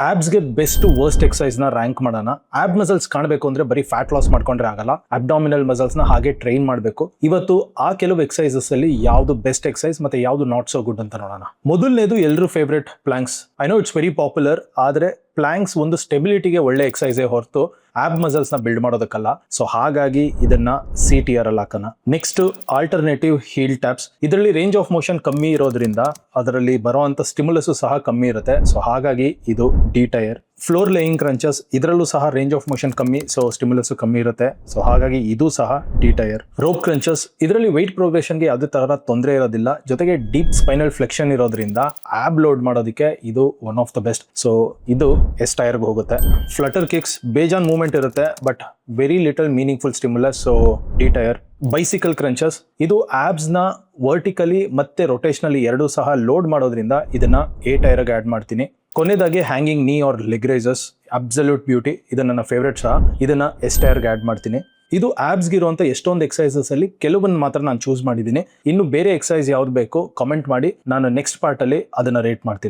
ಆಬ್ಸ್ಗೆ best worst exercise ನ rank ಮಾಡೋಣ. ಆಬ್ muscles ಕಾಣಬೇಕು ಅಂದ್ರೆ ಬರೀ ಫ್ಯಾಟ್ ಲಾಸ್ ಮಾಡ್ಕೊಂಡ್ರೆ ಆಗಲ್ಲ. ಅಬ್ಡಾಮಿನಲ್ ಮಸಲ್ಸ್ ನ ಹಾಗೆ ಟ್ರೈನ್ ಮಾಡಬೇಕು. ಇವತ್ತು ಆ ಕೆಲವು ಎಕ್ಸಸೈಸಸ್ ಅಲ್ಲಿ ಯಾವ್ದು ಬೆಸ್ಟ್ ಎಕ್ಸಸೈಸ್ ಮತ್ತೆ ಯಾವ್ದು ನಾಟ್ ಸೋ ಗುಡ್ ಅಂತ ನೋಡೋಣ. ಮೊದಲನೇದು ಎಲ್ಲರೂ favourite planks. I know it's very popular, ಆದ್ರೆ ಪ್ಲಾಂಕ್ಸ್ ಒಂದು ಸ್ಟೆಬಿಲಿಟಿಗೆ ಒಳ್ಳೆ ಎಕ್ಸಸೈಸೇ ಹೊರತು ಆಬ್ ಮಸಲ್ಸ್ ನ ಬಿಲ್ಡ್ ಮಾಡೋದಕ್ಕಲ್ಲ. ಸೊ ಹಾಗಾಗಿ ಇದನ್ನ ಸಿ ಟಿಯರ್ ಅಲ್ಲಿ ಹಾಕೋಣ. Next alternative heel taps. ಇದರಲ್ಲಿ ರೇಂಜ್ ಆಫ್ ಮೋಷನ್ ಕಮ್ಮಿ ಇರೋದ್ರಿಂದ ಅದರಲ್ಲಿ ಬರುವಂತ ಸ್ಟಿಮ್ಯುಲಸ್ ಸಹ ಕಮ್ಮಿ ಇರುತ್ತೆ. ಸೊ ಹಾಗಾಗಿ ಇದು D tier. Floor laying crunches, ಇದರಲ್ಲೂ ಸಹ ರೇಂಜ್ ಆಫ್ ಮೋಷನ್ ಕಮ್ಮಿ, ಸೊ ಸ್ಟಿಮ್ಯುಲಸ್ ಕಮ್ಮಿ ಇರುತ್ತೆ. ಸೊ ಹಾಗಾಗಿ ಇದು ಸಹ ಡಿ ಟೈರ್. ರೋಪ್ ಕ್ರಂಚಸ್, ಇದರಲ್ಲಿ ವೆಯ್ಟ್ ಪ್ರೋಗ್ರೆಷನ್ಗೆ ಯಾವುದೇ ತರಹ ತೊಂದರೆ ಇರೋದಿಲ್ಲ, ಜೊತೆಗೆ ಡೀಪ್ ಸ್ಪೈನಲ್ ಫ್ಲೆಕ್ಷನ್ ಇರೋದ್ರಿಂದ ಆಬ್ ಲೋಡ್ ಮಾಡೋದಕ್ಕೆ ಇದು one of the best. So ಇದು ಎಸ್ ಟೈರ್ಗೆ ಹೋಗುತ್ತೆ. ಫ್ಲಟರ್ ಕಿಕ್ಸ್, ಬೇಜಾನ್ ಮೂವ್ಮೆಂಟ್ ಇರುತ್ತೆ but very little meaningful stimulus, so D tyre. Bicycle crunches, ಇದು ಆಬ್ಸ್ ನ ವರ್ಟಿಕಲಿ ಮತ್ತೆ ರೊಟೇಷನಲಿ ಎರಡೂ ಸಹ ಲೋಡ್ ಮಾಡೋದ್ರಿಂದ ಇದನ್ನ ಎ ಟೈರ್ಗೆ ಆಡ್ ಮಾಡ್ತೀನಿ. ಕೊನೆಯದಾಗಿ hanging knee or leg raisers, absolute beauty, ಇದು ನನ್ನ ಫೇವ್ರೆಟ್ ಸಹ. ಇದನ್ನ ಎಸ್ ಟೈರ್ಗೆ ಆಡ್ ಮಾಡ್ತೀನಿ. ಇದು ಆಬ್ಸ್ಗೆ ಇರುವಂತ ಎಷ್ಟೊಂದು ಎಕ್ಸಸೈಸಸ್ ಅಲ್ಲಿ ಕೆಲವೊಂದು ಮಾತ್ರ ನಾನು ಚೂಸ್ ಮಾಡಿದ್ದೀನಿ. ಇನ್ನು ಬೇರೆ ಎಕ್ಸಸೈಸ್ ಯಾವ್ದು ಬೇಕು ಕಮೆಂಟ್ ಮಾಡಿ, ನಾನು ನೆಕ್ಸ್ಟ್ ಪಾರ್ಟ್ ಅಲ್ಲಿ ಅದನ್ನ ರೇಟ್ ಮಾಡ್ತೀನಿ.